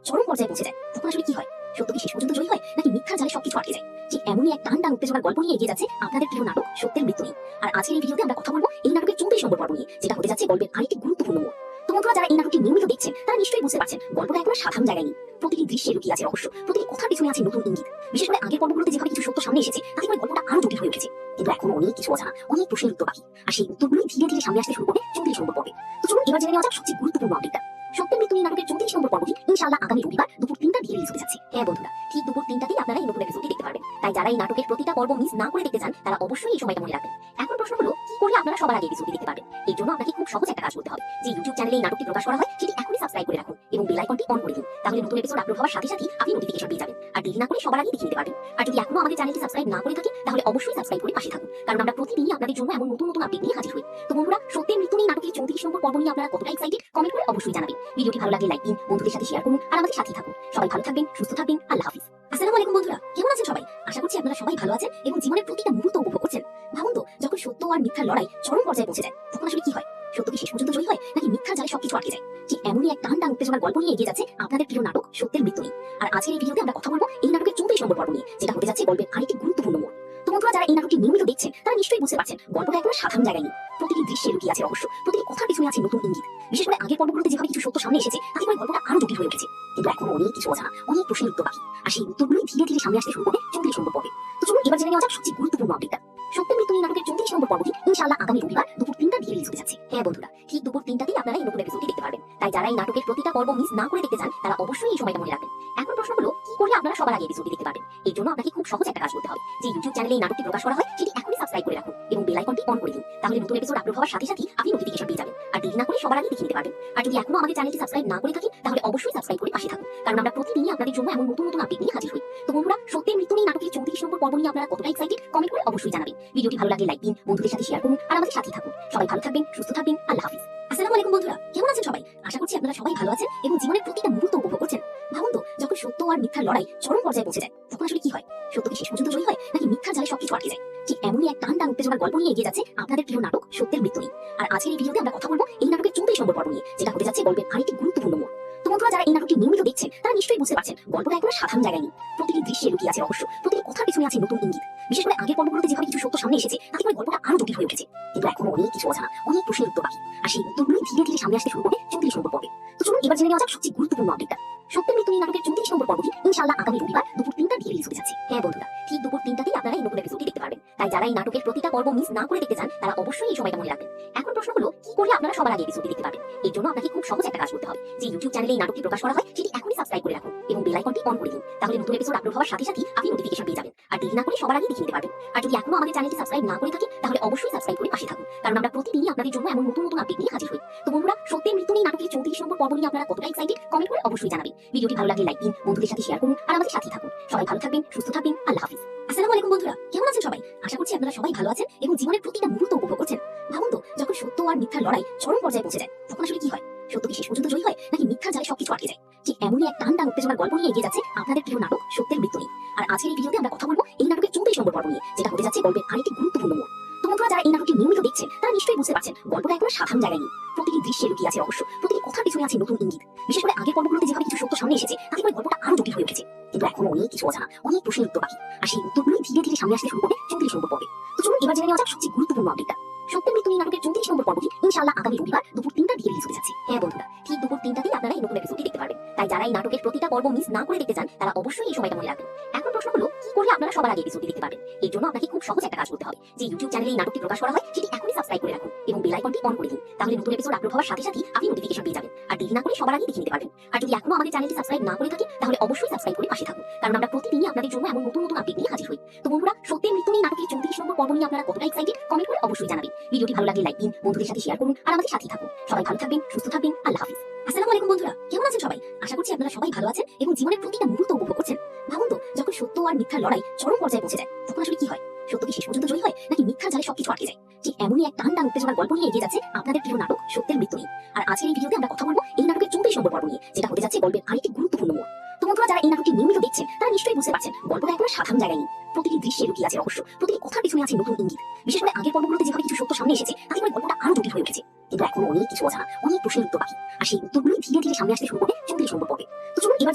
চরম পর্যায়ে পৌঁছে যায়, তখন আসলে কি হয়? সত্য কি শেষ পর্যন্ত জয়ী হয়, নাকি মিথ্যার জালে সবকিছু আটকে যায়? ঠিক এমনই এক টান টান উত্তেজনার গল্প নিয়ে এগিয়ে যাচ্ছে আপনাদের প্রিয় নাটক সত্যের মৃত্যু নিয়ে। আর আজকের এই ভিডিওতে আমরা কথা বলবো এই নাটকের 34 নম্বর পর্ব নিয়ে, যেটা হতে যাচ্ছে গল্পের আরেকটি গুরুত্বপূর্ণ মোড়। তো বন্ধুরা, যারা এই নাটকটি নিয়মিত দেখছেন তারা নিশ্চয়ই বুঝতে পারছেন গল্পটা একেবারে সাধারণ জায়গায় নেই। প্রতিটি দৃশ্যে লুকিয়ে আছে রহস্য, প্রতিটি কথার পিছনে আছে নতুন ইঙ্গিত। বিশেষ করে আগের পর্বগুলোতে যেভাবে কিছু সত্য সামনে এসেছে, তাতে করে গল্পটা আরো জটিল হয়ে উঠেছে। কিন্তু এখনো অনেক কিছু অজানা, অনেক প্রশ্নের উত্তর বাকি। আর সেই উত্তরগুলোই ধীরে ধীরে সামনে আসতে শুরু করবে 34 নম্বর পর্বে। তো চলুন এবার জেনে নেওয়া যাক সবচেয়ে গুরুত্বপূর্ণ আপডেটটা। সত্যের মৃত্যু নিয়ে নাটকের 34 নম্বর পর্বটি ইনশাআল্লাহ আগামী রবিবার দুপুর 3টার দিকে রিলিজ হতে যাচ্ছে। হ্যাঁ বন্ধুরা, ঠিক দুপুর 3টাতেই আপনারা এই নতুন এপিসোডটি দেখতে পারবেন। তাই যারা এই নাটকের প্রতিটা পর্ব মিস না করে দেখতে চান, তারা অবশ্যই এই সময়টা মনে রাখবেন। এখন প্রশ্ন হলো, কি করলে আপনারা সবার আগে এপিসোডটি দেখতে পারবেন? এই জন্য আপনাকে খুব সহজ একটা কাজ করতে হবে। যে ইউটিউব চ্যানেলে এই নাটকটি প্রকাশ করা হয়, সেটি এখনই সাবস্ক্রাইব করে রাখুন এবং বেল আইকনটি অন করে দিন। তাহলে নতুন এপিসোড আপলোড হওয়ার সাথে সাথেই আপনি নোটিফিকেশন পেয়ে যাবেন। আর দেরি না করে সবার আগে দেখে নিতে পারবেন। আর যদি এখনো আমাদের চ্যানেলটি সাবস্ক্রাইব না করে থাকেন, তাহলে অবশ্যই সাবস্ক্রাইব করে পাশে থাকুন, কারণ আমরা প্রতিদিনই আপনাদের জন্য এমন নতুন নতুন আপডেট নিয়ে হাজির হই। তো বন্ধুরা, সত্যের মৃত্যু নিয়ে নাটকের 34 নম্বর পর্ব নিয়ে আপনারা কতটা এক্সাইটেড কমেন্ট করে অবশ্যই জানাবেন। ভিডিওটি ভালো লাগলে লাইক দিন, বন্ধুদের সাথে শেয়ার করুন আর আমাদের সাথেই থাকুন। সবাই ভালো থাকবেন, সুস্থ থাকবেন। আল্লাহ হাফিজ। আসসালামু আলাইকুম বন্ধুরা, কেমন আছেন সবাই? আশা করছি আপনারা সবাই ভালো আছেন এবং জীবনের প্রতিটা মুহূর্ত উপভোগ করছেন। ভাবুন তো, যখন সত্য আর মিথ্যার লড়াই চরম পর্যায়ে পৌঁছে যায়, তখন আসলে কি হয়? সত্য কি শেষ পর্যন্ত জয়ী হয়, নাকি মিথ্যার জালে সবকিছু আটকে যায়? ঠিক এমনই এক টান টান উত্তেজনার গল্প নিয়ে এগিয়ে যাচ্ছে আপনাদের প্রিয় নাটক সত্যের মৃত্যু নিয়ে। আর আজকের এই ভিডিওতে আমরা কথা বলবো এই নাটকের 34 নম্বর পর্ব নিয়ে, যেটা হতে যাচ্ছে গল্পের আরেকটি গুরুত্বপূর্ণ মোড়। তো বন্ধুরা, যারা এই নাটকটি নিয়মিত দেখছেন তারা নিশ্চয়ই বুঝতে পারছেন গল্পটা একেবারে সাধারণ জায়গায় নেই। প্রতিটি দৃশ্যে লুকিয়ে আছে রহস্য, প্রতিটি কথার পিছনে আছে নতুন ইঙ্গিত। বিশেষ করে আগের পর্বগুলোতে যেভাবে কিছু সত্য সামনে এসেছে, তাতে করে গল্পটা আরো জটিল হয়ে উঠেছে। কিন্তু এখনো অনেক কিছু অজানা, অনেক প্রশ্নের উত্তর বাকি। আর সেই উত্তরগুলোই ধীরে ধীরে সামনে আসতে শুরু করবে 34 নম্বর পর্বে। তো চলুন এবার জেনে নেওয়া যাক সবচেয়ে গুরুত্বপূর্ণ আপডেটটা। সত্যের মৃত্যু নিয়ে নাটকের 34 নম্বর পর্বটি ইনশাআল্লাহ আগামী রবিবার দুপুর 3টার দিকে রিলিজ হতে যাচ্ছে। হ্যাঁ বন্ধুরা, ঠিক দুপুর 3টাতেই আপনারা এই নতুন এপিসোডটি দেখতে পারবেন। তাই যারা এই নাটকের প্রতিটা পর্ব মিস না করে দেখতে চান, তারা অবশ্যই এই সময়টা মনে রাখবেন। এখন প্রশ্ন হলো, কি করলে আপনারা সবার আগে এপিসোডটি দেখতে পারবেন? এই জন্য আপনাকে খুব সহজ একটা কাজ করতে হবে। যে ইউটিউব চ্যানেলে এই নাটকটি প্রকাশ করা হয়, সেটি এখনই সাবস্ক্রাইব করে রাখুন এবং বেল আইকনটি অন করে দিন। তাহলে নতুন এপিসোড আপলোড হওয়ার সাথে সাথেই আপনি নোটিফিকেশন পেয়ে যাবেন। আর দেরি না করে সবার আগে দেখে নিতে পারবেন। আর যদি এখনো আমাদের চ্যানেলটি সাবস্ক্রাইব না করে থাকেন, তাহলে অবশ্যই সাবস্ক্রাইব করে পাশে থাকুন, কারণ আমরা প্রতিদিনই আপনাদের জন্য এমন নতুন নতুন আপডেট নিয়ে হাজির হই। তো বন্ধুরা, সত্যের মৃত্যু নিয়ে নাটকের 34 নম্বর পর্ব নিয়ে আপনারা কতটা এক্সাইটেড কমেন্ট করে অবশ্যই জানাবেন। ভিডিওটি ভালো লাগলে লাইক দিন, বন্ধুদের সাথে শেয়ার করুন আর আমাদের সাথেই থাকুন। সবাই ভালো থাকবেন, সুস্থ থাকবেন। আল্লাহ হাফিজ। আসসালামু আলাইকুম বন্ধুরা, কেমন আছেন সবাই? আশা করছি আপনারা সবাই ভালো আছেন এবং জীবনের প্রতিটা মুহূর্ত উপভোগ করছেন। ভাবুন তো, যখন সত্য আর মিথ্যার লড়াই চরম পর্যায়ে পৌঁছে যায়, তখন আসলে কি হয়? সত্য কি শেষ পর্যন্ত জয়ী হয়, নাকি মিথ্যার জালে সবকিছু আটকে যায়? ঠিক এমনই এক টান টান উত্তেজনার গল্প নিয়ে এগিয়ে যাচ্ছে আপনাদের প্রিয় নাটক সত্যের মৃত্যু নিয়ে। আর আজকের এই ভিডিওতে আমরা কথা বলবো এই নাটকের 34 নম্বর পর্ব নিয়ে, যেটা হতে যাচ্ছে গল্পের আরেকটি গুরুত্বপূর্ণ মোড়। তো বন্ধুরা, যারা এই নাটকটি নিয়মিত দেখছেন তারা নিশ্চয়ই বুঝতে পারছেন গল্পটা একেবারে সাধারণ জায়গায় নেই। প্রতিটি দৃশ্যে লুকিয়ে আছে রহস্য, প্রতিটি কথার পিছনে আছে নতুন ইঙ্গিত। বিশেষ করে আগের পর্বগুলোতে যেভাবে কিছু সত্য সামনে এসেছে, তাতে করে গল্পটা আরো জটিল হয়ে উঠেছে। কিন্তু এখনো অনেক কিছু অজানা, অনেক প্রশ্নের উত্তর বাকি। আর সেই উত্তরগুলোই ধীরে ধীরে সামনে আসতে শুরু করবে 34 নম্বর পর্বে। তো চলুন এবার জেনে নেওয়া যাক সবচেয়ে গুরুত্বপূর্ণ আপডেটটা। সত্যের মৃত্যু নিয়ে নাটকের 34 নম্বর পর্বটি ইনশাআল্লাহ আগামী রবিবার দুপুর 3টার দিকে রিলিজ হতে যাচ্ছে। হ্যাঁ বন্ধুরা, ঠিক দুপুর 3টাতেই আপনারা এই নতুন এপিসোডটি দেখতে পারবেন। তাই যারা এই নাটকের প্রতিটা পর্ব মিস না করে দেখতে চান, তারা অবশ্যই এই সময়টা মনে রাখবেন। এখন প্রশ্ন হলো, কি করলে আপনারা সবার আগে এপিসোডটি দেখতে পারবেন? এই জন্য আপনাকে খুব সহজ একটা কাজ করতে হবে। যে ইউটিউব চ্যানেলে এই নাটকটি প্রকাশ করা হয়, সেটি এখনই সাবস্ক্রাইব করে রাখুন এবং বেল আইকনটি অন করে দিন। তাহলে নতুন এপিসোড আপলোড হওয়ার সাথে সাথেই আপনি নোটিফিকেশন পেয়ে যাবেন। আর দেরি না করে সবার আগে দেখে নিতে পারবেন। আর যদি এখনো আমাদের চ্যানেলটি সাবস্ক্রাইব না করে থাকেন, তাহলে অবশ্যই সাবস্ক্রাইব করে পাশে থাকুন, কারণ আমরা প্রতিদিনই আপনাদের জন্য এমন নতুন নতুন আপডেট নিয়ে হাজির হই। তো বন্ধুরা, সত্যের মৃত্যু নিয়ে নাটকের 34 নম্বর পর্ব নিয়ে আপনারা কতটা এক্সাইটেড কমেন্ট করে অবশ্যই জানাবেন। ভিডিওটি ভালো লাগলে লাইক দিন, বন্ধুদের সাথে শেয়ার করুন আর আমাদের সাথেই থাকুন। সবাই ভালো থাকবেন, সুস্থ থাকবেন। আল্লাহ হাফিজ। আসসালামু আলাইকুম বন্ধুরা, কেমন আছেন সবাই? আশা করছি আপনারা সবাই ভালো আছেন এবং জীবনের প্রতিটা মুহূর্ত উপভোগ করছেন। ভাবুন তো, যখন সত্য আর মিথ্যার লড়াই চরম পর্যায়ে পৌঁছে যায়, তখন আসলে কি হয়? সত্য কি শেষ পর্যন্ত জয়ী হয়, নাকি মিথ্যার জালে সবকিছু আটকে যায়? ঠিক এমনই এক টান টান উত্তেজনার গল্প নিয়ে এগিয়ে যাচ্ছে আপনাদের প্রিয় নাটক সত্যের মৃত্যু নিয়ে। আর আজকের এই ভিডিওতে আমরা কথা বলবো এই নাটকের 34 নম্বর পর্ব নিয়ে, যেটা হতে যাচ্ছে গল্পের আরেকটি গুরুত্বপূর্ণ মোড়। তো বন্ধুরা, যারা এই নাটকটি নিয়মিত দেখছেন তারা নিশ্চয়ই বুঝতে পারছেন গল্পটা একেবারে সাধারণ জায়গায় নেই। প্রতিটি দৃশ্যে লুকিয়ে আছে রহস্য, প্রতিটি কথার পিছনে আছে নতুন ইঙ্গিত। বিশেষ করে আগের পর্বগুলোতে যেভাবে কিছু সত্য সামনে এসেছে, তাতে করে গল্পটা আরো জটিল হয়ে উঠেছে। কিন্তু এখনো অনেক কিছু অজানা, অনেক প্রশ্নের উত্তর বাকি। আর সেই উত্তরগুলোই ধীরে ধীরে সামনে আসতে শুরু করবে 34 নম্বর পর্বে। তো চলুন এবার জেনে নেওয়া যাক সবচেয়ে গুরুত্বপূর্ণ আপডেটটা। সত্যের মৃত্যু নিয়ে নাটকের 34 নম্বর পর্বটি ইনশাআল্লাহ আগামী রবিবার দুপুর 3টার দিকে রিলিজ হতে যাচ্ছে। হ্যাঁ বন্ধুরা, ঠিক দুপুর 3টাতেই আপনারা এই নতুন এপিসোডটি দেখতে পারবেন। তাই যারা এই নাটকের প্রতিটা পর্ব মিস না করে দেখতে চান, তারা অবশ্যই এই সময়টা মনে রাখবেন। এখন প্রশ্ন হলো, কি করলে আপনারা সবার আগে এপিসোডটি দেখতে পারবেন? এই জন্য আপনাকে খুব সহজ একটা কাজ করতে হবে। যে ইউটিউব চ্যানেলে এই নাটকটি প্রকাশ করা হয়, সেটি এখনই সাবস্ক্রাইব করে রাখুন এবং বেল আইকনটি অন করে দিন। তাহলে নতুন এপিসোড আপলোড হওয়ার সাথে সাথেই আপনি নোটিফিকেশন পেয়ে যাবেন। আর দেরি না করে সবার আগে দেখে নিতে পারবেন। আর যদি এখনো আমাদের চ্যানেলটি সাবস্ক্রাইব না করে থাকেন, তাহলে অবশ্যই সাবস্ক্রাইব করে পাশে থাকুন, কারণ আমরা প্রতিদিনই আপনাদের জন্য এমন নতুন নতুন আপডেট নিয়ে হাজির হই। তো বন্ধুরা, সত্যের মৃত্যু নিয়ে নাটকের 34 নম্বর পর্ব নিয়ে আপনারা কতটা এক্সাইটেড কমেন্ট করে অবশ্যই জানাবেন। ভিডিওটি ভালো লাগলে লাইক দিন, বন্ধুদের সাথে শেয়ার করুন আর আমাদের সাথেই থাকুন। সবাই ভালো থাকবেন, সুস্থ থাকবেন। আল্লাহ হাফিজ। আসসালামু আলাইকুম বন্ধুরা, কেমন আছেন সবাই? আশা করছি আপনারা সবাই ভালো আছেন এবং জীবনের প্রতিটা মুহূর্ত উপভোগ করছেন। ভাবুন তো, যখন সত্য আর মিথ্যার লড়াই চরম পর্যায়ে পৌঁছে যায়, তখন আসলে কি হয়? সত্য কি শেষ পর্যন্ত জয়ী হয়, নাকি মিথ্যার জালে সবকিছু আটকে যায়? ঠিক এমনই এক টান টান উত্তেজনার গল্প নিয়ে এগিয়ে যাচ্ছে আপনাদের প্রিয় নাটক সত্যের মৃত্যু নিয়ে। আর আজকের এই ভিডিওতে আমরা কথা বলবো এই নাটকের 34 নম্বর পর্ব নিয়ে, যেটা হতে যাচ্ছে গল্পের আরেকটি গুরুত্বপূর্ণ মোড়। তো বন্ধুরা, যারা এই নাটকটি নিয়মিত দেখছেন তারা নিশ্চয়ই বুঝতে পারছেন গল্পটা একেবারে সাধারণ জায়গায় নেই। প্রতিটি দৃশ্যে লুকিয়ে আছে রহস্য, প্রতিটি কথার পিছনে আছে নতুন ইঙ্গিত। বিশেষ করে আগের পর্বগুলোতে যেভাবে কিছু সত্য সামনে এসেছে, তাতে করে গল্পটা আরো জটিল হয়ে উঠেছে। কিন্তু এখনো অনেক কিছু অজানা, অনেক প্রশ্নের উত্তর বাকি। আর সেই উত্তরগুলোই ধীরে ধীরে সামনে আসতে শুরু করবে 34 নম্বর পর্বে। তো চলুন এবার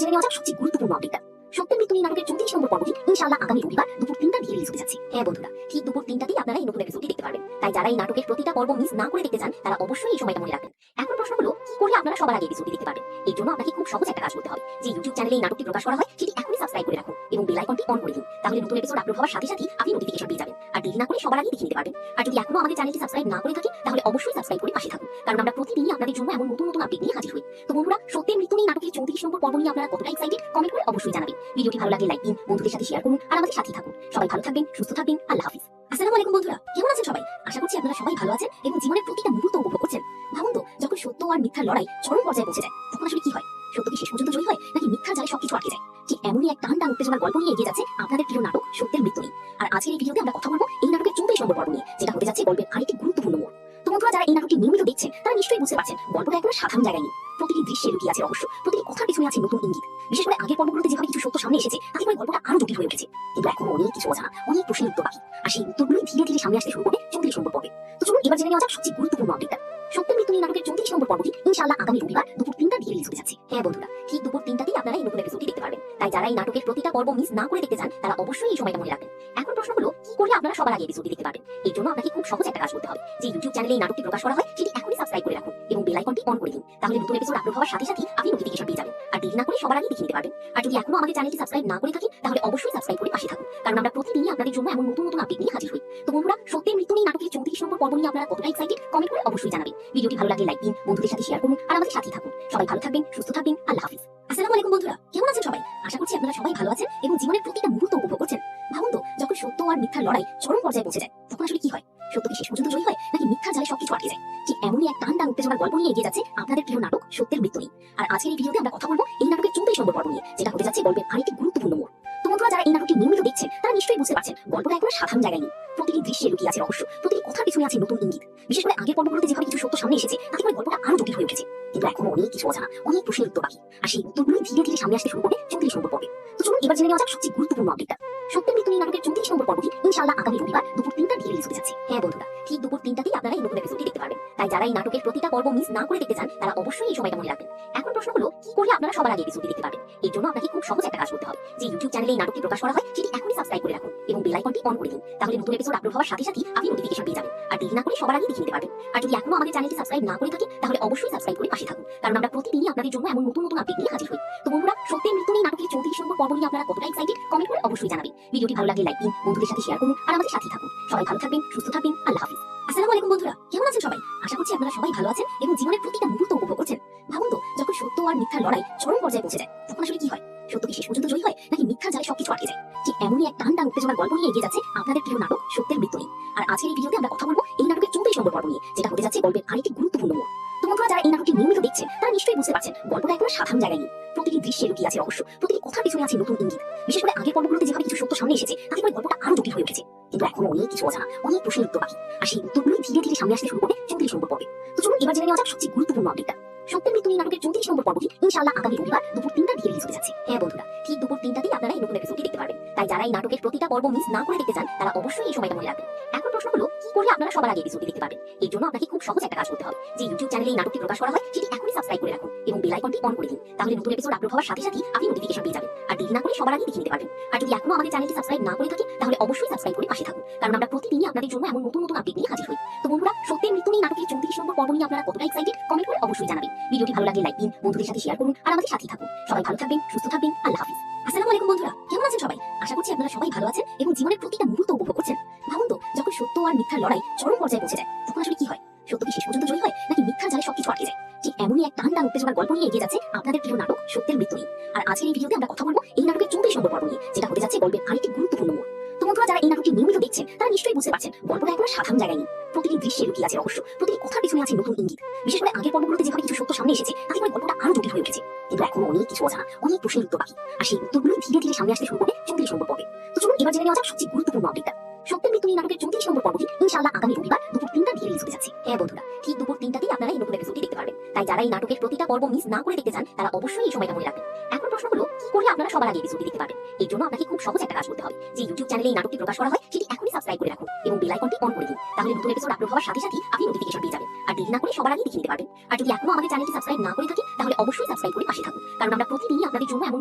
জেনে নেওয়া যাক সবচেয়ে গুরুত্বপূর্ণ আপডেটটা। সত্যের মৃত্যু নিয়ে নাটকের 34 নম্বর পর্বটি ইনশাআল্লাহ আগামী রবিবার দুপুর 3টা দিয়ে রিলিজ হতে যাচ্ছে। হ্যাঁ বন্ধুরা, ঠিক দুপুর 3টাতেই আপনারা এই নতুন এপিসোডটি দেখতে পারবেন। তাই যারা এই নাটকের প্রতিটা পর্ব মিস না করে দেখতে চান তারা অবশ্যই এই সময়টা মনে রাখবেন। এখন প্রশ্ন হলো, কি করলে আপনারা সবার আগে এপিসোডটি দেখতে পারবেন? এই জন্য আপনাকে খুব সহজ একটা কাজ করতে হবে। যে ইউটিউব চ্যানেলে এই নাটকটি প্রকাশ করা হয় সেটি এখনই সাবস্ক্রাইব করে রাখুন এবং বেল আইকনটি অন করে দিন। তাহলে নতুন এপিসোড আপলোড হওয়ার সাথে সাথে আপনি নোটিফিকেশন পেয়ে যাবেন আর দেরি না করে সবার আগে দেখে নিতে পারবেন। আর যদি এখনো আমাদের চ্যানেলটি সাবস্ক্রাইব না করে থাকেন তাহলে অবশ্যই সাবস্ক্রাইব করে পাশে থাকুন, কারণ আমরা প্রতিদিনই আপনাদের জন্য এমন নতুন নতুন আপডেট নিয়ে হাজির হই। তো বন্ধুরা, সত্যের মৃত্যু নিয়ে নাটকের 34 নম্বর পর্ব নিয়ে আপনারা কতটা এক্সাইটেড কমেন্ট করে অবশ্যই জানাবেন। ভিডিওটি ভালো লাগলে লাইক দিন, বন্ধুদের সাথে শেয়ার করুন আর আমাদের সাথেই থাকুন। সবাই ভালো থাকবেন, সুস্থ থাকবেন। আল্লাহ হাফিজ। আসসালামু আলাইকুম বন্ধুরা, কেমন আছেন সবাই? আশা করছি আপনারা সবাই ভালো আছেন এবং জীবনের প্রতিটা মুহূর্ত উপভোগ করছেন। ভাবুন তো, যখন সত্য আর মিথ্যার লড়াই চরম পর্যায়ে পৌঁছে যায় তখন আসলে কি হয়? সত্য কি শেষ পর্যন্ত জয়ী হয় নাকি মিথ্যার জালে সবকিছু আটকে যায়? ঠিক এমনই এক টান উত্তেজনার গল্প নিয়ে এগিয়ে যাচ্ছে আপনাদের প্রিয় নাটক সত্যের মৃত্যু নিয়ে। আর আজকের এই ভিডিওতে আমরা কথা বলবো এই নাটকের 34 নম্বর পর্ব নিয়ে, যেটা হতে যাচ্ছে গল্পের আরেকটি গুরুত্বপূর্ণ মোড়। তো বন্ধুরা, যারা এই নাটকটি নিয়মিত দেখছেন তারা নিশ্চয়ই বুঝতে পারছেন গল্পটা একেবারে সাধারণ জায়গায় নেই। প্রতিটি দৃশ্যে লুকিয়ে আছে রহস্য, প্রতিটি কথার পিছনে আছে নতুন ইঙ্গিত। বিশেষ করে আগের পর্বগুলোতে যেভাবে কিছু সত্য সামনে এসেছে তাতে করে গল্পটা আরো জটিল হয়ে উঠেছে। কিন্তু এখন অনেক কিছু অজানা, অনেক প্রশ্নের উত্তর বাকি। আর সেই উত্তরগুলোই ধীরে ধীরে সামনে আসতে শুরু করবে 34 নম্বর পর্বে। তো চলুন এবার জেনে নেওয়া যাক সবচেয়ে গুরুত্বপূর্ণ আপডেটটা। সত্যের মৃত্যু নিয়ে নাটকের 34 নম্বর পর্বটি ইনশাআল্লাহ আগামী রবিবার দুপুর 3টা দিয়ে রিলিজ হতে যাচ্ছে। হ্যাঁ বন্ধুরা, ঠিক দুপুর 3টাতেই আপনারা এই নতুন এপিসোডটি দেখতে পারবেন। তাই যারা এই নাটকের প্রতিটা পর্ব মিস না করে দেখতে চান তারা অবশ্যই এই সময়টা মনে রাখবেন। এখন প্রশ্ন হলো, কি করলে আপনারা সবার আগে এপিসোডটি দেখতে পারবেন? এই জন্য আপনাকে খুব সহজ একটা কাজ করতে হবে। যে ইউটিউব চ্যানেলে এই নাটকটি প্রকাশ করা হয় সেটি এখনই সাবস্ক্রাইব করে রাখুন এবং বেল আইকনটি অন করে দিন। তাহলে নতুন এপিসোড আপলোড হওয়ার সাথে সাথে আপনি নোটিফিকেশন পেয়ে যাবেন আর দেরি না করে সবার আগে দেখে নিতে পারবেন। আর যদি এখনো আমাদের চ্যানেলটি সাবস্ক্রাইব না করে থাকেন তাহলে অবশ্যই সাবস্ক্রাইব করে পাশে থাকুন, কারণ আমরা প্রতিদিনই আপনাদের জন্য এমন নতুন নতুন আপডেট নিয়ে হাজির হই। তো বন্ধুরা, সত্যের মৃত্যু নিয়ে নাটকের 34 নম্বর পর্ব নিয়ে আপনারা কতটা এক্সাইটেড কমেন্ট করে অবশ্যই জানাবেন। ভিডিওটি ভালো লাগলে লাইক দিন, বন্ধুদের সাথে শেয়ার করুন আর আমাদের সাথেই থাকুন। সবাই ভালো থাকবেন, সুস্থ থাকবেন। আল্লাহ হাফিজ। আসসালামু আলাইকুম বন্ধুরা, কেমন আছেন সবাই? আশা করছি আপনারা সবাই ভালো আছেন এবং জীবনের প্রতিটা মুহূর্ত উপভোগ করছেন। ভাবুন তো, যখন সত্য আর মিথ্যার লড়াই চরম পর্যায়ে পৌঁছে যায় তখন আসলে কি হয়? সত্য কি শেষ পর্যন্ত জয়ী হয় নাকি মিথ্যার জালে সবকিছু আটকে যায়? ঠিক এমনই এক টান উত্তেজনার গল্প নিয়ে এগিয়ে যাচ্ছে আপনাদের প্রিয় নাটক সত্যের মৃত্যু নিয়ে। আর আজকের এই ভিডিওতে আমরা কথা বলবো এই নাটকের 34 নম্বর পর্ব নিয়ে, যেটা হতে যাচ্ছে গল্পের আরেকটি গুরুত্বপূর্ণ মোড়। তো বন্ধুরা, যারা এই নাটকটি নিয়মিত দেখছেন তারা নিশ্চয়ই বুঝতে পারছেন গল্পটা একেবারে সাধারণ জায়গায় নেই। প্রতিটি দৃশ্যে লুকিয়ে আছে রহস্য, প্রতিটি কথার পিছনে আছে নতুন ইঙ্গিত। বিশেষ করে আগের পর্বগুলোতে যেভাবে কিছু সত্য সামনে এসেছে তাতে করে গল্পটা আরো জটিল হয়ে উঠেছে। কিন্তু এখন অনেক কিছু অজানা, অনেক প্রশ্নের উত্তর বাকি। আর সেই উত্তরগুলোই ধীরে ধীরে সামনে আসতে শুরু করবে 34 নম্বর পর্বে। তো চলুন এবার জেনে নেওয়া যাক সবচেয়ে গুরুত্বপূর্ণ আপডেটটা। সত্যের মৃত্যু নিয়ে নাটকের 34 নম্বর পর্বটি ইনশাআল্লাহ আগামী রবিবার দুপুর 3টা দিয়ে রিলিজ হতে যাচ্ছে। হ্যাঁ বন্ধুরা, ঠিক দুপুর 3টাতেই আপনারা এই নতুন এপিসোডটি দেখতে পারবেন। তাই যারা এই নাটকের প্রতিটা পর্ব মিস না করে দেখতে চান তারা অবশ্যই এই সময়টা মনে রাখবেন। এখন প্রশ্ন হলো, কি করলে আপনারা সবার আগে এপিসোডটি দেখতে পারবেন? এই জন্য আপনাকে খুব সহজ একটা কাজ করতে হবে। যে ইউটিউব চ্যানেলে এই নাটকটি প্রকাশ করা হয় সেটি এখনই সাবস্ক্রাইব করে রাখুন এবং বেল আইকনটি অন করে দিন। তাহলে নতুন এপিসোড আপলোড হওয়ার সাথে সাথে আপনি নোটিফিকেশন পেয়ে যাবেন আর দেরি না করে সবার আগে দেখে নিতে পারবেন। আর যদি এখনো আমাদের চ্যানেলটি সাবস্ক্রাইব না করে থাকেন তাহলে অবশ্যই সাবস্ক্রাইব করে পাশে থাকুন, কারণ আমরা প্রতিদিনই আপনাদের জন্য এমন নতুন নতুন আপডেট নিয়ে হাজির হই। তো বন্ধুরা, সত্যের মৃত্যু নিয়ে নাটকের 34 নম্বর পর্ব নিয়ে আপনারা কতটা এক্সাইটেড কমেন্ট করে অবশ্যই জানাবেন। ভিডিওটি ভালো লাগলে লাইক দিন, বন্ধুদের সাথে শেয়ার করুন আর আমাদের সাথেই থাকুন। সবাই ভালো থাকবেন, সুস্থ থাকবেন। আল্লাহ হাফিজ। আসসালামু আলাইকুম বন্ধুরা, কেমন আছেন সবাই? আশা করছি আপনারা সবাই ভালো আছেন এবং জীবনের প্রতিটা মুহূর্ত উপভোগ করছেন। ভাবুন তো, যখন সত্য আর মিথ্যার লড়াই চরম পর্যায়ে পৌঁছে যায় তখন আসলে কি হয়? সত্য কি শেষ পর্যন্ত জয়ী হয় নাকি মিথ্যার জালে সবকিছু আটকে যায়? ঠিক এমনই এক টান উত্তেজনার গল্প নিয়ে এগিয়ে যাচ্ছে আপনাদের প্রিয় নাটক সত্যের মৃত্যু নিয়ে। আর আজকের এই ভিডিওতে আমরা কথা বলবো এই নাটকের 34 নম্বর পর্ব নিয়ে, যেটা হতে যাচ্ছে গল্পের আরেকটি গুরুত্বপূর্ণ মোড়। তো বন্ধুরা, যারা এই নাটকটি নিয়মিত দেখছেন তারা নিশ্চয়ই বুঝতে পারছেন গল্পটা একেবারে সাধারণ জায়গায় নেই। প্রতিটি দৃশ্যে লুকিয়ে আছে রহস্য, প্রতিটি কথার পিছনে আছে নতুন ইঙ্গিত। বিশেষ করে আগের পর্বগুলোতে যেভাবে কিছু সত্য সামনে এসেছে তাতে করে গল্পটা আরো জটিল হয়ে উঠেছে। কিন্তু এখন অনেক কিছু অজানা, অনেক প্রশ্নের উত্তর বাকি। আর সেই উত্তরগুলোই ধীরে ধীরে সামনে আসতে শুরু করবে 34 নম্বর পর্বে। তো চলুন এবার জেনে নেওয়া যাক সবচেয়ে গুরুত্বপূর্ণ আপডেটটা। সত্যের মৃত্যু নিয়ে নাটকের 34 নম্বর পর্বটি ইনশাআল্লাহ আগামী রবিবার দুপুর 3টা দিয়ে রিলিজ হতে যাচ্ছে। হ্যাঁ বন্ধুরা, ঠিক দুপুর 3টাতেই আপনারা এই নতুন এপিসোডটি দেখতে পারবেন। তাই যারা এই নাটকের প্রতিটা পর্ব মিস না করে দেখতে চান তারা অবশ্যই এই সময়টা মনে রাখবেন। এখন প্রশ্ন হলো, কি করলে আপনারা সবার আগে এপিসোডটি দেখতে পারবেন? এই জন্য আপনাকে খুব সহজ একটা কাজ করতে হবে। যে ইউটিউব চ্যানেলে এই নাটকটি প্রকাশ করা হয় সেটি এখনই সাবস্ক্রাইব করে রাখুন এবং বেল আইকনটি অন করে দিন। তাহলে নতুন এপিসোড আপলোড হওয়ার সাথে সাথে আপনি নোটিফিকেশন পেয়ে যাবেন আর দেরি না করে সবার আগে দেখে নিতে পারবেন। আর যদি এখনো আমাদের চ্যানেলটি সাবস্ক্রাইব না করে থাকেন তাহলে অবশ্যই সাবস্ক্রাইব করে পাশে থাকুন, কারণ আমরা প্রতিদিনই আপনাদের জন্য এমন নতুন নতুন আপডেট নিয়ে হাজির হই। তো বন্ধুরা, সত্যের মৃত্যু নিয়ে নাটকের 34 নম্বর পর্ব নিয়ে আপনারা কতটা এক্সাইটেড কমেন্ট করে অবশ্যই জানাবেন। ভিডিওটি ভালো লাগলে লাইক দিন, বন্ধুদের সাথে শেয়ার করুন আর আমাদের সাথেই থাকুন। সবাই ভালো থাকবেন, সুস্থ থাকবেন। আল্লাহ হাফিজ। আসসালামু আলাইকুম বন্ধুরা, কেমন আছেন সবাই? আশা করছি আপনারা সবাই ভালো আছেন এবং জীবনের প্রতিটা মুহূর্ত উপভোগ করছেন। ভাবুন তো, যখন সত্য আর মিথ্যার লড়াই চরম পর্যায়ে পৌঁছে যায় তখন আসলে কি হয়? সত্য কি শেষ পর্যন্ত জয়ী হয় নাকি মিথ্যার জালে সবকিছু আটকে যায়? ঠিক এমনই এক টান উত্তেজনার গল্প নিয়ে এগিয়ে যাচ্ছে আপনাদের প্রিয় নাটক সত্যের মৃত্যু নিয়ে। আর আজকের এই ভিডিওতে আমরা কথা বলবো এই নাটকের 34 নম্বর পর্ব নিয়ে, যেটা হতে যাচ্ছে গল্পের আরেকটি গুরুত্বপূর্ণ মোড়। তো বন্ধুরা, যারা এই নাটকটি নিয়মিত দেখছেন তারা নিশ্চয়ই বুঝতে পারছেন গল্পটা একেবারে সাধারণ জায়গায় নেই। প্রতিটি দৃশ্যে লুকিয়ে আছে রহস্য, প্রতিটি কথার পিছনে আছে নতুন ইঙ্গিত। বিশেষ করে আগের পর্বগুলোতে যেভাবে কিছু সত্য সামনে এসেছে তাতে করে গল্পটা আরো জটিল হয়ে উঠেছে। কিন্তু এখন অনেক কিছু অজানা, অনেক প্রশ্নের উত্তর বাকি। আর সেই উত্তরগুলোই ধীরে ধীরে সামনে আসতে শুরু করবে 34 নম্বর পর্বে। তো চলুন এবার জেনে নেওয়া যাক সবচেয়ে গুরুত্বপূর্ণ আপডেটটা। সত্যের মৃত্যু নিয়ে নাটকের 34 নম্বর পর্বটি ইনশাআল্লাহ আগামী রবিবার দুপুর 3টা দিয়ে রিলিজ হতে যাচ্ছে। হ্যাঁ বন্ধুরা, ঠিক দুপুর 3টাতেই আপনারা এই নতুন এপিসোডটি দেখতে পারবেন। তাই যারা এই নাটকের প্রতিটা পর্ব মিস না করে দেখতে চান তারা অবশ্যই এই সময়টা মনে রাখবেন। এখন প্রশ্ন হলো, কি করলে আপনারা সবার আগে এপিসোডটি দেখতে পারবেন? এই জন্য আপনাকে খুব সহজ একটা কাজ করতে হবে। যে ইউটিউব চ্যানেলে এই নাটকটি প্রকাশ করা হয় সেটি এখনই সাবস্ক্রাইব করে রাখুন এবং বেল আইকনটি অন করে দিন। তাহলে নতুন এপিসোড আপলোড হওয়ার সাথে সাথে আপনি নোটিফিকেশন পেয়ে যাবেন আর দেরি না করে সবার আগে দেখে নিতে পারবেন। আর যদি এখনো আমাদের চ্যানেলটি সাবস্ক্রাইব না করে থাকি তাহলে অবশ্যই সাবস্ক্রাইব করে পাশে থাকুন, কারণ আমরা প্রতিদিনই আপনাদের জন্য এমন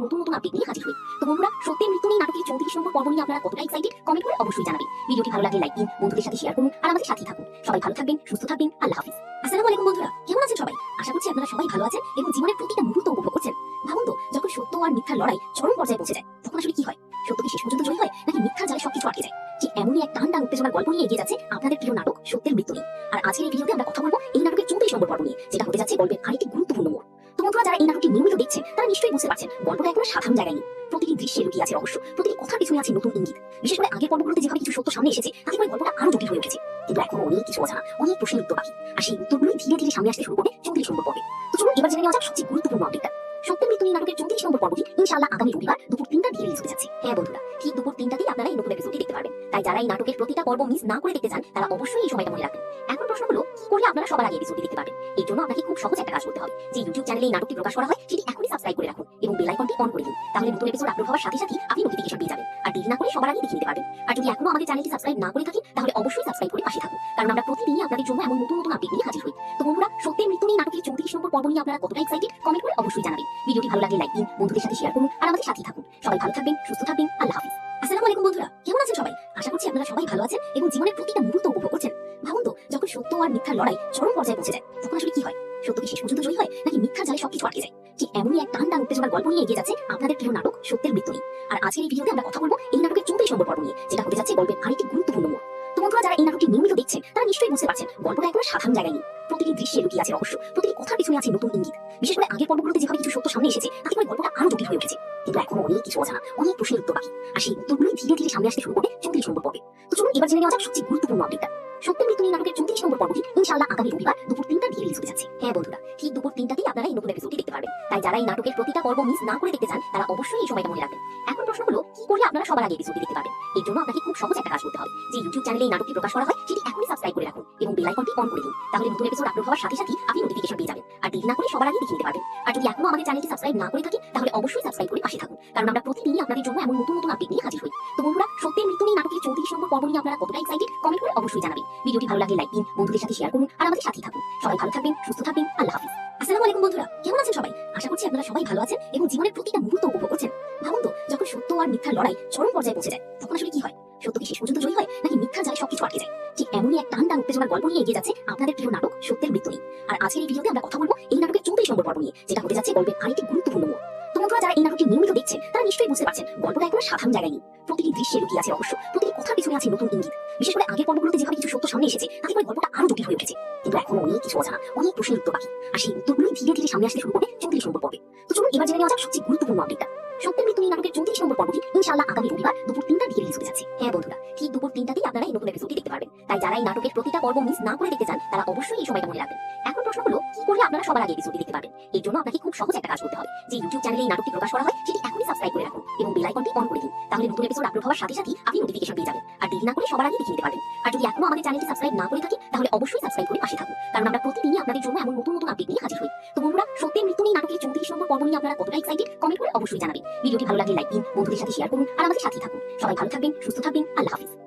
নতুন নতুন আপডেট নিয়ে হাজির হই। তো বন্ধুরা, সত্যের মৃত্যু নেই নাটকের 34 নম্বর পর্ব নিয়ে আপনারা কতটা এক্সাইটেড কমেন্ট করে অবশ্যই জানাবেন। ভিডিওটি ভালো লাগলে লাইক দিন, বন্ধুদের সাথে শেয়ার করুন আর আমাদের সাথেই থাকুন। সবাই ভালো থাকবেন, সুস্থ থাকবেন। আল্লাহ হাফিজ। আসসালামু আলাইকুম বন্ধুরা, কেমন আছেন সবাই? আশা করছি আপনারা সবাই ভালো আছেন এবং জীবনের প্রতিটা মুহূর্ত উপভোগ করছেন। ভাবুন তো, যখন সত্য আর মিথ্যার লড়াই চরম পর্যায়ে পৌঁছে যায় তখন আসলে কি হয়? সত্য কি শেষ পর্যন্ত জয়ী হয় নাকি মিথ্যার জালে সবকিছু আটকে যায়? ঠিক এমনই এক টান টান উত্তেজনার গল্প নিয়ে এগিয়ে যাচ্ছে আপনাদের প্রিয় নাটক সত্যের মৃত্যু নেই। আর আজকের এই ভিডিওতে আমরা কথা বলবো এই নাটকের 34 নম্বর পর্ব নিয়ে, যেটা হতে যাচ্ছে গল্পের আরেকটি গুরুত্বপূর্ণ মোড়। তো বন্ধুরা, যারা এই নাটকটি নিয়মিত দেখছেন তারা নিশ্চয়ই বুঝতে পারছেন গল্পটা এখনো সাধারণ জায়গায় নেই। প্রতিটি দৃশ্যে লুকিয়ে আছে রহস্য, প্রতিটি কথার পিছনে আছে নতুন ইঙ্গিত। বিশেষ করে আগের পর্বগুলোতে যেভাবে কিছু সত্য সামনে এসেছে তাতে করে গল্পটা আরো জটিল হয়ে উঠেছে। কিন্তু এখনো অনেক কিছু অজানা, অনেক প্রশ্নের উত্তর বাকি, আর সেই উত্তরগুলোই ধীরে ধীরে সামনে আসতে শুরু করবে 34 নম্বর পর্বে। তো চলুন এবার জেনে নেওয়া যাক সবচেয়ে গুরুত্বপূর্ণ আপডেটটা। সত্যের মৃত্যু নিয়ে নাটকের 34 নম্বর পর্বটি ইনশাআল্লাহ আগামী রবিবার দুপুর 3টার দিকে রিলিজ হতে যাচ্ছে। হ্যাঁ বন্ধুরা, ঠিক দুপুর 3টাতেই আপনারা এই নতুন এপিসোডটি দেখতে পারবেন। তাই যারা এই নাটকের প্রতিটা পর্ব মিস না করে দেখতে চান তারা অবশ্যই এই সময়টা মনে রাখবেন। এখন প্রশ্ন হলো, কি করলে আপনারা সবার আগে এপিসোডটি দেখতে পারবেন? এর জন্য আপনাকে খুব সহজ একটা কাজ করতে হবে। যে ইউটিউব চ্যানেলে এই নাটকটি প্রকাশ করা হয় সেটি এখনই সাবস্ক্রাইব করে রাখুন এবং বেল আইকনটি অন করে দিন। তাহলে নতুন এপিসোড আপলোড হওয়ার সাথে সাথে আপনি নোটিফিকেশন পেয়ে যাবেন আর দেরি না করে সবার আগে দেখে নিতে পারবেন। আর যদি এখনো আমাদের চ্যানেলটি সাবস্ক্রাইব না করে থাকি তাহলে অবশ্যই সাবস্ক্রাইব করে পাশে থাকুন, কারণ আমরা প্রতিদিনই আপনাদের জন্য এমন নতুন নতুন আপডেট নিয়ে হাজির হই। তো বন্ধুরা, সত্যের মৃত্যু নিয়ে নাটকের 34 নম্বর পর্ব নিয়ে আপনারা কতটা এক্সাইটেড কমেন্ট করে অবশ্যই জানাবেন। ভিডিওটি ভালো লাগলে লাইক দিন, বন্ধুদের সাথে শেয়ার করুন আর আমাদের সাথেই থাকুন। সবাই ভালো থাকবেন, সুস্থ থাকবেন। আল্লাহ হাফিজ। আসসালামু আলাইকুম বন্ধুরা, কেমন আছেন সবাই? আশা করছি আপনারা সবাই ভালো আছেন এবং জীবনের প্রতিটা মুহূর্ত উপভোগ করছেন। ভাবুন তো, যখন সত্য আর মিথ্যার লড়াই চরম পর্যায়ে পৌঁছে যায় তখন আসলে কি হয়? সত্য কি শেষ পর্যন্ত জয়ী হয় নাকি মিথ্যার জালে সবকিছু আটকে যায়? ঠিক এমনই এক টান টান উত্তেজনার গল্প নিয়ে এগিয়ে যাচ্ছে আপনাদের প্রিয় নাটক সত্যের মৃত্যু নেই। আর আজকের এই ভিডিওতে আমরা কথা বলবো এই নাটকের 34 নম্বর পর্ব নিয়ে, যেটা হতে যাচ্ছে গল্পের আরেকটি গুরুত্বপূর্ণ মোড়। তো বন্ধুরা, যারা এই নাটকটি নিয়মিত দেখছেন তারা নিশ্চয়ই বুঝতে পারছেন গল্পটা এখনো সাধারণ জায়গায় নেই। প্রতিটি দৃশ্যে লুকিয়ে আছে রহস্য, প্রতিটি কথার পিছনে আছে নতুন ইঙ্গিত। বিশেষ করে আগের পর্বগুলোতে যেভাবে কিছু সত্য সামনে এসেছে তাতে করে গল্পটা আরো জটিল হয়ে উঠেছে। কিন্তু এখনো অনেক কিছু অজানা, অনেক প্রশ্নের উত্তর বাকি, আর সেই উত্তরগুলোই ধীরে ধীরে সামনে আসতে শুরু করবে 34 নম্বর পর্বে। তো চলুন এবার জেনে নেওয়া যাক সবচেয়ে গুরুত্বপূর্ণ আপডেটটা। সত্যের মৃত্যু নিয়ে নাটকের 34 নম্বর পর্বটি ইনশাআল্লাহ আগামী রবিবার দুপুর 3টার দিকে রিলিজ হতে যাচ্ছে। হ্যাঁ বন্ধুরা, ঠিক দুপুর 3টাতেই আপনারা এই নতুন এপিসোডটি দেখতে পারবেন। তাই যারা এই নাটকের প্রতিটা পর্ব মিস না করে দেখতে চান তারা অবশ্যই এই সময়টা মনে রাখবেন। এখন প্রশ্ন হলো, কি করলে আপনারা সবার আগে এপিসোডটি দেখতে পারবেন? এর জন্য আপনাকে খুব সহজ একটা কাজ করতে হবে। যে ইউটিউব চ্যানেলে এই নাটকটি প্রকাশ করা হয় সেটি এখনই সাবস্ক্রাইব করে রাখুন এবং বেল আইকনটি অন করে দিন। তাহলে নতুন এপিসোড আপলোড হওয়ার সাথে সাথে আপনি নোটিফিকেশন পেয়ে যাবেন আর দেরি না করে সবার আগে দেখে নিতে পারবেন। আর যদি এখনো আমাদের চ্যানেলটি সাবস্ক্রাইব না করে থাকি তাহলে অবশ্যই সাবস্ক্রাইব করে পাশে থাকুন, কারণ আমরা প্রতিদিনই আপনাদের জন্য এমন নতুন নতুন আপডেট নিয়ে হাজির হই। তো বন্ধুরা, সত্যের মৃত্যু নিয়ে নাটকের 34 নম্বর পর্ব নিয়ে আপনারা কতটা এক্সাইটেড কমেন্ট করে অবশ্যই জানাবেন। ভিডিওটি ভালো লাগলে লাইক দিন, বন্ধুদের সাথে শেয়ার করুন আর আমাদের সাথেই থাকুন। সবাই ভালো থাকবেন, সুস্থ থাকবেন। আল্লাহ হাফিজ। আসসালামু আলাইকুম বন্ধুরা, কেমন আছেন সবাই? আশা করছি আপনারা সবাই ভালো আছেন এবং জীবনের প্রতিটা মুহূর্ত উপভোগ করছেন। ভাবুন তো, যখন সত্য আর মিথ্যার লড়াই চরম পর্যায়ে পৌঁছে যায় তখন আসলে কি হয়? সত্য কি শেষ পর্যন্ত জয়ী হয় নাকি মিথ্যার জালে সবকিছু আটকে যায়? ঠিক এমনই এক টান টান উত্তেজনার গল্প নিয়ে এগিয়ে যাচ্ছে আপনাদের প্রিয় নাটক সত্যের মৃত্যু নেই। আর আজকের এই ভিডিওতে আমরা কথা বলবো এই নাটকের 34 নম্বর পর্ব নিয়ে, যেটা হতে যাচ্ছে গল্পের আরেকটি গুরুত্বপূর্ণ মোড়। তো বন্ধুরা, যারা এই নাটকটি নিয়মিত দেখছেন তারা নিশ্চয়ই বুঝতে পারছেন গল্পটা এখনো সাধারণ জায়গায় নেই। প্রতিটি দৃশ্যে লুকিয়ে আছে রহস্য, প্রতিটি কথার পিছনে আছে নতুন ইঙ্গিত। বিশেষ করে আগের পর্বগুলোতে যেভাবে কিছু সত্য সামনে এসেছে তাতে করে গল্পটা আরো জটিল হয়ে উঠেছে। কিন্তু এখনো অনেক কিছু অজানা, অনেক প্রশ্নের উত্তর বাকি, আর সেই উত্তরগুলোই ধীরে ধীরে সামনে আসতে শুরু করবে 34 নম্বর পর্বে। তো চলুন এবার জেনে নেওয়া যাক সবচেয়ে গুরুত্বপূর্ণ আপডেটটা। সত্যের মৃত্যু নিয়ে নাটকের 34 নম্বর পর্বটি ইনশাআল্লাহ আগামী রবিবার দুপুর 3টার দিকে রিলিজ হতে যাচ্ছে। হ্যাঁ বন্ধুরা, ঠিক দুপুর 3টাতেই আপনারা এই নতুন এপিসোডটি দেখতে পারবেন। তাই যারা এই নাটকের প্রতিটা পর্ব মিস না করে দেখতে চান তারা অবশ্যই এই সময়টা মনে রাখবেন। এখন প্রশ্ন হলো, কি করলে আপনারা সবার আগে এপিসোডটি দেখতে পারবেন? এর জন্য আপনাকে খুব সহজ একটা কাজ করতে হবে। যে ইউটিউব চ্যানেলে এই নাটকটি প্রকাশ করা হয় সেটি এখনই সাবস্ক্রাইব করে রাখুন এবং বেল আইকনটি অন করে দিন। তাহলে নতুন এপিসোড আপলোড হওয়ার সাথে সাথে আপনি নোটিফিকেশন পেয়ে যাবেন আর দেরি না করে সবার আগে দেখে নিতে পারবেন। আর যদি এখনো আমাদের চ্যানেলটি সাবস্ক্রাইব না করে থাকি তাহলে অবশ্যই সাবস্ক্রাইব করে পাশে থাকুন, কারণ আমরা প্রতিদিনই আপনাদের জন্য এমন নতুন নতুন আপডেট নিয়ে হাজির হই। তো বন্ধুরা, সত্যের মৃত্যু নিয়ে নাটকের 34 নম্বর পর্ব নিয়ে আপনারা কতটা এক্সাইটেড কমেন্ট করে অবশ্যই জানাবেন। ভিডিওটি ভালো লাগলে লাইক দিন, বন্ধুদের সাথে শেয়ার করুন আর আমাদের সাথেই থাকুন। সবাই ভালো থাকবেন, সুস্থ থাকবেন। আল্লাহ হাফিজ।